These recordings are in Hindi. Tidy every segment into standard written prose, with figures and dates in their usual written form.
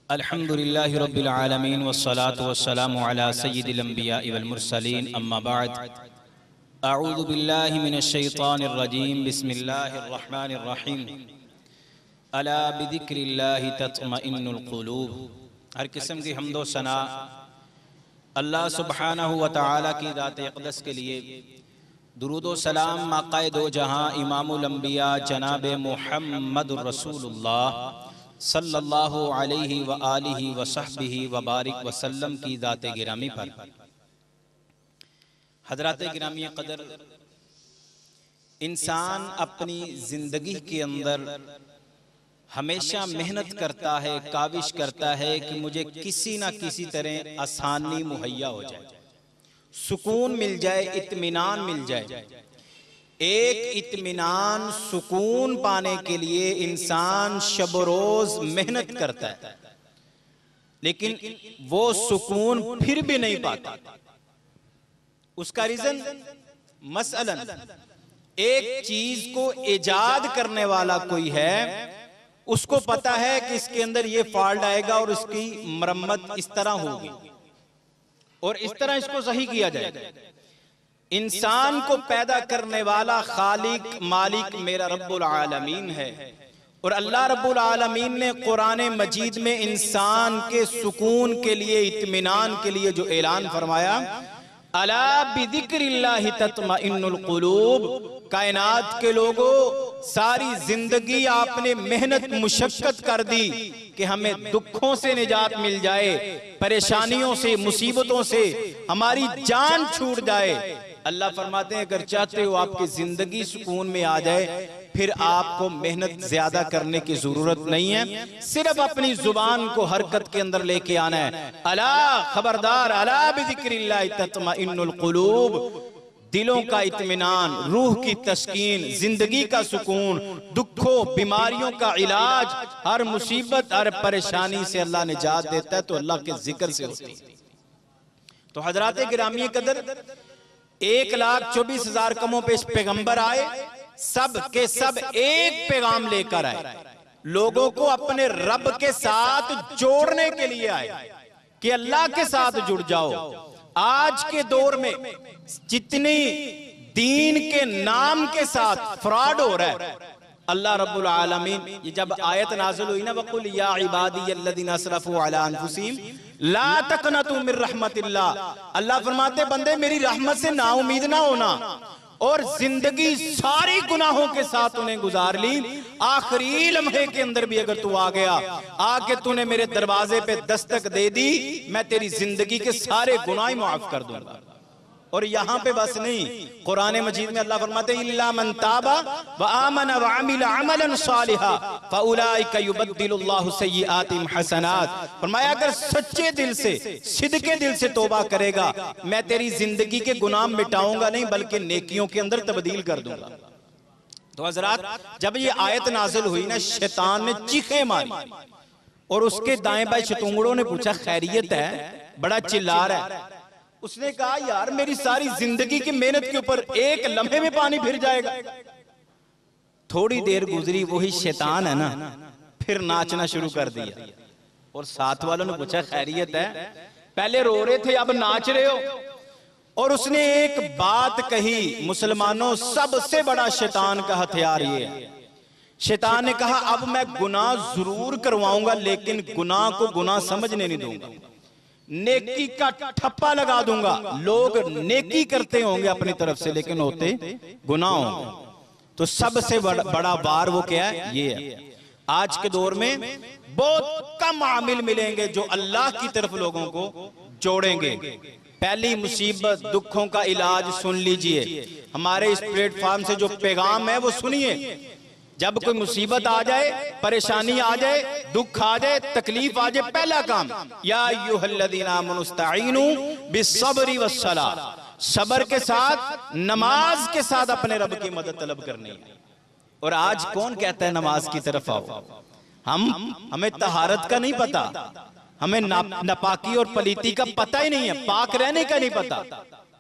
अल्हम्दुलिल्लाहि रब्बिल आलमीन वस्सलातु वस्सलामु अला सय्यिदिल अंबिया वल मुरसलीन अम्मा बाद अऊज़ु बिल्लाहि मिनश शैतानिर रजीम बिस्मिल्लाहिर रहमानिर रहीम अला बिज़िक्रिल्लाहि तत्मइन्नुल क़ुलूब। हर किस्म की हम्दो सना अल्लाह सुब्हानहु व तआला की ज़ात अक़दस के लिए, दुरूद व सलाम माक़ाए दो जहां इमामुल अंबिया जनाब मुहम्मदुर रसूलुल्लाह सल्लल्लाहु अलैहि व आलिहि व सहबिहि व बारिक वसल्लम की ज़ात गिरामी पर। हज़रात गिरामी क़दर, इंसान अपनी ज़िंदगी के अंदर हमेशा मेहनत करता है, काविश करता है कि मुझे किसी ना किसी तरह आसानी मुहैया हो जाए, सुकून मिल जाए, इत्मीनान मिल जाए। एक इत्मीनान सुकून पाने के लिए इंसान शब रोज मेहनत करता है, लेकिन वो सुकून फिर भी नहीं पाता। उसका रीजन मसलन एक चीज को इजाद करने वाला कोई है, उसको पता है कि इसके अंदर ये फॉल्ट आएगा और इसकी मरम्मत इस तरह होगी और इस तरह इसको सही किया जाएगा। इंसान को पैदा करने वाला खालिक मालिक मेरा रब्बुल आलमीन है, और अल्लाह रब्बुल आलमीन ने कुरान मजीद में इंसान के सुकून के लिए, इत्मीनान के लिए जो ऐलान फरमाया, अला बिज़िक्रिल्लाहि तत्मइन्नुल क़ुलूब। कायनात के लोगों, सारी जिंदगी आपने मेहनत मुशक्कत कर दी कि हमें दुखों से निजात मिल जाए, परेशानियों से, मुसीबतों से हमारी जान छूट जाए। अल्लाह फरमाते हैं अगर चाहते हो आपकी जिंदगी सुकून में आ जाए, फिर आपको मेहनत ज्यादा करने की जरूरत नहीं है, सिर्फ अपनी जुबान को हरकत के अंदर लेके आना है। अला, खबरदार, अला बिज़िक्रिल्लाहि तत्मइन्नुल क़ुलूब। दिलों का इत्मीनान, रूह की तस्कीन, जिंदगी का सुकून, दुखों बीमारियों का इलाज, हर मुसीबत हर परेशानी से अल्लाह निजात देता है तो अल्लाह के जिक्र से होती है। तो हजरात गिरामी कदर, 1,24,000 कमों पे पैगंबर आए, सब के सब एक पैगाम लेकर आए, लोगों को अपने रब के साथ जोड़ने के लिए आए कि अल्लाह के साथ जुड़ जाओ। आज के दौर में जितनी दीन के नाम के साथ फ्रॉड हो रहा है, अल्लाह रब्बुल आलमीन, ये जब आयत नाज़िल हुई ना, वक़ुल या इबादियल्लज़ीना असरफ़ू अला अनफुसिहिम ला तक़नतू मिर रहमतिल्लाह, अल्लाह फरमाते बंदे मेरी रहमत से ना उम्मीद ना होना, और जिंदगी सारी गुनाहों के साथ उन्हें गुजार ली। आखिरी लम्हे के अंदर भी अगर तू आ गया, आके तूने मेरे दरवाजे पे दस्तक दे दी, मैं तेरी जिंदगी के सारे गुनाह माफ कर दूंगा। और यहाँ पे बस नहीं, कुरान मजीद में अल्लाह फरमाते हैं इल्ला मन ताबा व आमन व अमिल अमलन सालिहा फउलाइका युबद्दिलुल्लाहु सय्यिआतिहिम हसनात। फरमाया अगर सच्चे दिल से, सिद्के दिल से तौबा करेगा, मैं तेरी जिंदगी के गुनाह मिटाऊंगा नहीं बल्कि नेकियों के अंदर तब्दील कर दूंगा। तो हजरात, जब ये आयत नाजिल हुई ना, शैतान ने चीखें मारी और उसके दाएं बाएं शतूंगड़ों ने पूछा खैरियत है, बड़ा चिल्ला रहा है। उसने कहा यार मेरी सारी जिंदगी की मेहनत के ऊपर एक लम्हे में पानी फिर जाएगा। थोड़ी देर गुजरी, वही शैतान है ना, फिर नाचना शुरू कर दिया और साथ वालों ने पूछा खैरियत है, पहले रो रहे थे अब नाच रहे हो। और उसने एक बात कही, मुसलमानों सबसे बड़ा शैतान का हथियार ये है। शैतान ने कहा अब मैं गुनाह जरूर करवाऊंगा, लेकिन गुनाह को गुनाह समझने नहीं दूंगा, नेकी का ठप्पा लगा दूंगा। लोग नेकी करते होंगे अपनी तरफ से, लेकिन होते गुनाह होंगे। तो सबसे बड़ा वार वो क्या है? ये है। आज के दौर में बहुत कम आमिल मिलेंगे जो अल्लाह की तरफ लोगों को जोड़ेंगे। पहली मुसीबत, दुखों का इलाज सुन लीजिए, हमारे इस प्लेटफॉर्म से जो पैगाम है वो सुनिए। जब कोई मुसीबत आ जाए, परेशानी आ जाए, दुख आ जाए, तकलीफ आ जाए, पहला काम या अय्युहल्लज़ीना आमनू इस्तईनू बिस्सब्रि वस्सलाह, सब्र के साथ, नमाज के साथ अपने रब की मदद तलब करनी है। और आज कौन कहता है नमाज की तरफ आओ? हमें तहारत का नहीं पता, हमें नापाकी और पलीती का पता ही नहीं है, पाक रहने का नहीं पता,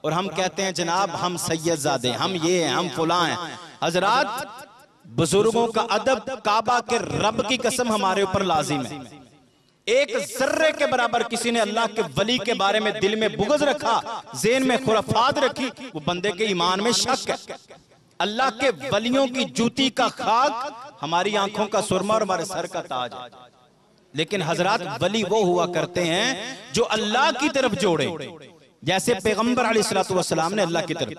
और हम कहते हैं जनाब हम सैयदजादे, हम ये हैं, हम फुला हैं। हजरात, बुजुर्गों का अदब, काबा के रब की कसम हमारे ऊपर लाजिम है। एक जर्रे के बराबर किसी ने अल्लाह के वली के बारे में दिल में बुग़्ज़ रखा, ज़हन में खुराफात रखी, वो बंदे के ईमान में शक है। अल्लाह के वलियों की जूती का खाक हमारी आंखों का सुरमा और हमारे सर का ताज है। लेकिन हजरत वली वो हुआ करते हैं जो अल्लाह की तरफ जोड़े, जैसे पैगंबर अलैहिस्सलातु वस्सलाम ने अल्लाह की तरफ।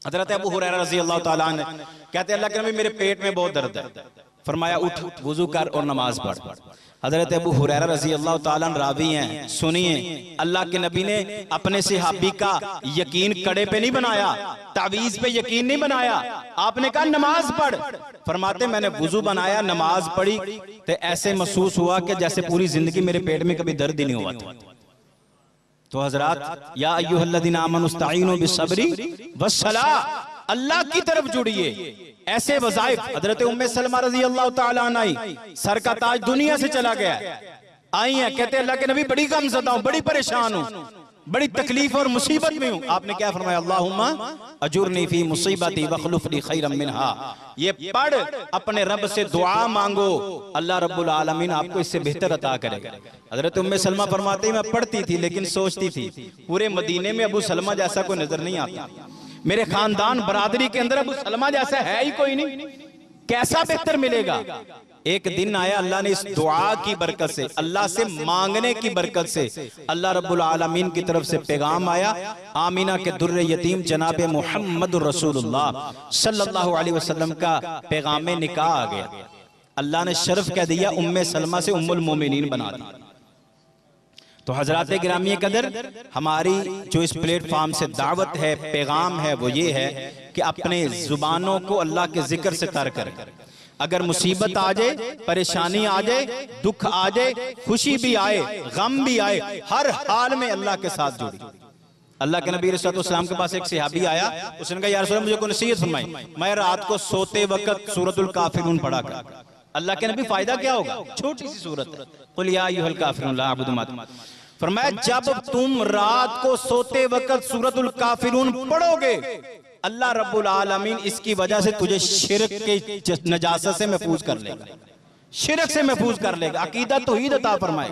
हजरत अबू हुरैरा रज़ी अल्लाह ताला अन्हु कहते हैं अल्लाह के नबी मेरे पेट में बहुत दर्द है, फरमाया उठ वुजू कर और नमाज पढ़। हजरत अबू हुरैरा रज़ी अल्लाह ताला अन्हु रावी हैं, सुनिए अल्लाह के नबी ने अपने सहाबी का यकीन कड़े पे नहीं बनाया, तावीज़ पे यकीन नहीं बनाया, आपने कहा नमाज पढ़। फरमाते मैंने वुजू बनाया, नमाज पढ़ी तो ऐसे महसूस हुआ कि जैसे पूरी जिंदगी मेरे पेट में कभी दर्द ही नहीं हुआ था। तो हजरत या अय्युहल्लज़ीना आमनू इस्तईनू बिस्सब्री वस्सलाह, अल्लाह की तरफ जुड़िए। ऐसे वज़ाइफ हजरत उम्मे सलमा रज़ी अल्लाह ताला अन्हा सर का ताज दुनिया से चला गया, आई हैं, कहते अल्लाह के नबी बड़ी गमज़दा हूं, बड़ी परेशान हूं, बड़ी तकलीफ और मुसीबत में हूं। आपने क्या फरमाया? अल्लाहुम्मा अजुरनी फी मुसीबती वखलुफनी खैरम मिनहा। ये पढ़ अपने रब से दुआ मांगो, अल्लाह रब्बुल आलमीन आपको इससे बेहतर अता करेगा। हजरत उम्मे सलमा फरमाते हैं मैं पढ़ती थी लेकिन सोचती थी पूरे मदीने में अबू सलमा जैसा कोई नजर नहीं आता, मेरे खानदान बरादरी के अंदर अबू सलमा जैसा है ही कोई नहीं, कैसा बेहतर मिलेगा। एक दिन आया, अल्लाह ने इस दुआ की बरकत से, अल्लाह से मांगने की बरकत से, अल्लाह रब्बुल आलमीन की तरफ से पैगाम आया, आमीना के दुर्रे यतीम जनाब मुहम्मद रसूलुल्लाह सल्लल्लाहु अलैहि वसल्लम का पैगाम निकाह आ गया। अल्लाह ने शर्फ कह दिया, उम्मे सलमा से उम्मुल मोमिनीन बना दी। तो हजरात गिरामी कदर, हमारी जो इस प्लेटफॉर्म से दावत है, पैगाम है, वो ये है कि अपने जुबानों को अल्लाह के जिक्र से तर कर। अगर मुसीबत आ जाए, परेशानी आ जाए, दुख आ जाए, खुशी भी आए, गम भी आए, हर हाल में अल्लाह के साथ जुड़ी। अल्लाह के नबी सल्लल्लाहु के पास एक सहाबी आया, उसने कहा या रसूल अल्लाह मुझे कोई नसीहत फरमाई, मैं रात को सोते वक्त सूरतुल काफिरून पढ़ा कर। अल्लाह के नबी फायदा क्या होगा? छोटी सी सूरत, कुल या अय्युहल काफिरून ला अअबुदु मा तु'बुदून। फरमाया जब तुम रात को सोते वक्त सूरतुल काफिरून पढ़ोगे, अल्लाह रब्बुल आलमीन इसकी वजह से तुझे शिरक के नजासत से महफूज कर लेगा, शिरक से महफूज कर लेगा, अकीदा तौहीद अता फरमाए।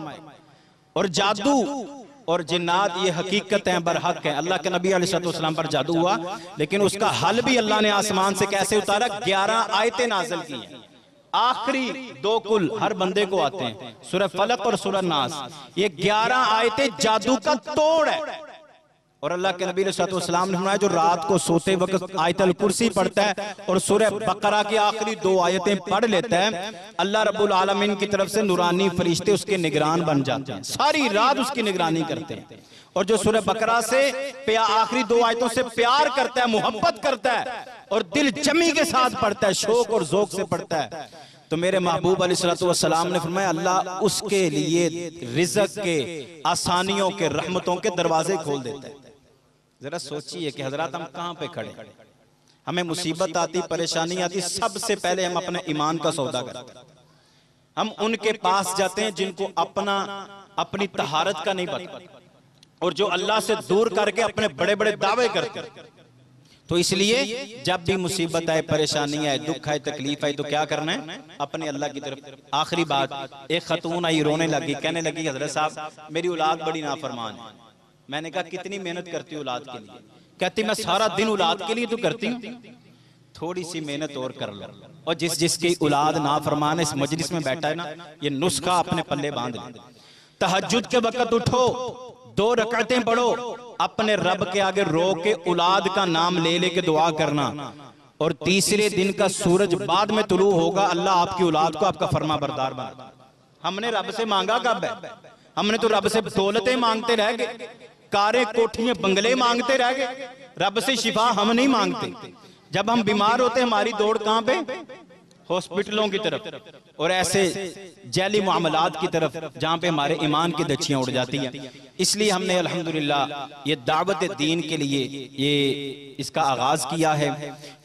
और जादू और जिन्नात ये हकीकत है, बरहक है। अल्लाह के नबी अलैहिस्सलाम पर जादू हुआ, लेकिन उसका हल भी अल्लाह ने आसमान से कैसे उतारा? 11 आयतें नाज़िल की हैं, आखिरी 2 कुल हर बंदे को आते हैं, सूरह फलक और सूरह नास। ये 11 आयतें जादू का तोड़ है। और अल्लाह के नबी सल्लल्लाहु ने फरमाया जो रात को सोते वक्त आयतल कुर्सी पढ़ता है और सूरह बकरा की आखिरी 2 आयतें पढ़ लेता है, अल्लाह रब्बुल आलमीन की तरफ से नूरानी फरिश्ते उसके निगरान बन जाते हैं, सारी रात उसकी निगरानी करते हैं। और जो सूरह बकरा से आखिरी 2 आयतों से प्यार करता है, मोहब्बत करता है और दिल जमी के साथ पढ़ता है, शौक और ज़ौक़ से पढ़ता है, तो मेरे महबूब अलैहिस्सलाम ने फरमाया अल्लाह उसके लिए रिज़्क़ के, आसानियों के, रहमतों के दरवाजे खोल देता है। जरा सोचिए कि हजरत हम कहां पे खड़े, हमें मुसीबत आती, परेशानी आती, सबसे पहले हम अपने ईमान का सौदा करते हैं। हम उनके पास जाते हैं जिनको अपनी तहारत का नहीं पता और जो अल्लाह से दूर करके अपने बड़े बड़े दावे करते हैं। तो इसलिए जब भी मुसीबत आए, परेशानी आए, दुख आए, तकलीफ आए, तो क्या करना है? अपने अल्लाह की तरफ। आखिरी बात, एक खतून आई, रोने लगी, कहने लगी हजरत साहब मेरी औलाद बड़ी नाफरमान है। मैंने कहा कितनी मेहनत करती हो औलाद के लिए? कहती मैं सारा दिन औलाद के लिए तो करती हूँ, थोड़ी सी मेहनत और कर लो। और जिसकी औलाद नाफरमान है इस मजलिस में बैठा है ना, ये नुस्खा अपने पल्ले बांध ले। तहज्जुद के वक्त उठो, 2 रकातें पढ़ो, अपने रब के आगे रो के औलाद का नाम ले लेके दुआ करना। और तीसरे दिन का सूरज बाद में तुलू होगा, अल्लाह आपकी औलाद को आपका फरमा बरदार बना। हमने रब से मांगा कब है? हमने तो रब से दौलतें मांगते रह गए, कारें, कोठियां, बंगले मांगते रह गए, रब से शिफा हम नहीं मांगते। जब हम बीमार होते हमारी दौड़ कहां पे? हॉस्पिटलों की तरफ और ऐसे जैली मामलात की तरफ जहां पे हमारे ईमान की दच्छियां उड़ जाती हैं। इसलिए हमने अल्हम्दुलिल्लाह ये दावत दीन के लिए ये इसका आगाज किया है।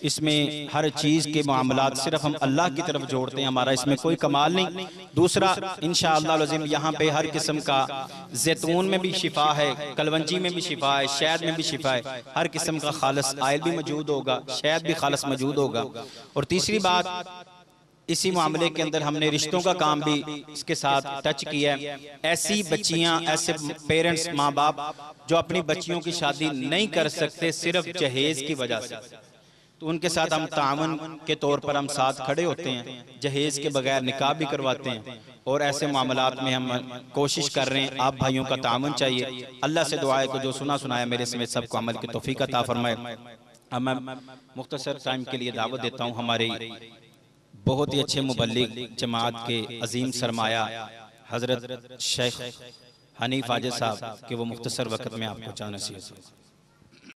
इसमें हर चीज के मामलात सिर्फ हम अल्लाह की तरफ जोड़ते हैं, हमारा इसमें कोई कमाल नहीं। दूसरा इंशाअल्लाह लज़ीम यहाँ पे हर किस्म का जैतून में भी शिफा है, कलवंजी में भी शिफा है, शहद में भी शिफा है, हर किस्म का खालिस आयल भी मौजूद होगा, शहद भी खालिस मौजूद होगा। और तीसरी बात इसी मामले के अंदर हमने रिश्तों का काम भी इसके साथ टच किया है। ऐसी बच्चियां, ऐसे पेरेंट्स, माँ बाप जो अपनी बच्चियों की शादी नहीं कर सकते सिर्फ जहेज की वजह से, तो उनके साथ हम तावन के तौर पर हम साथ खड़े होते हैं, जहेज के बगैर निकाह भी करवाते हैं। और ऐसे मामलात में हम कोशिश कर रहे हैं, आप भाइयों का तावन चाहिए। अल्लाह से दुआ है कि जो सुना सुनाया मेरे समेत सबको अमल की तौफीक अता फरमाए। अब मैं मुख्तसर टाइम के लिए दावत देता हूँ हमारे बहुत ही अच्छे मुबल्लिग जमात के अजीम सरमाया हजरत शेख हनीफ आजिज साहब के वो मुख्तसर वक़्त में आपको जाना चाहिए।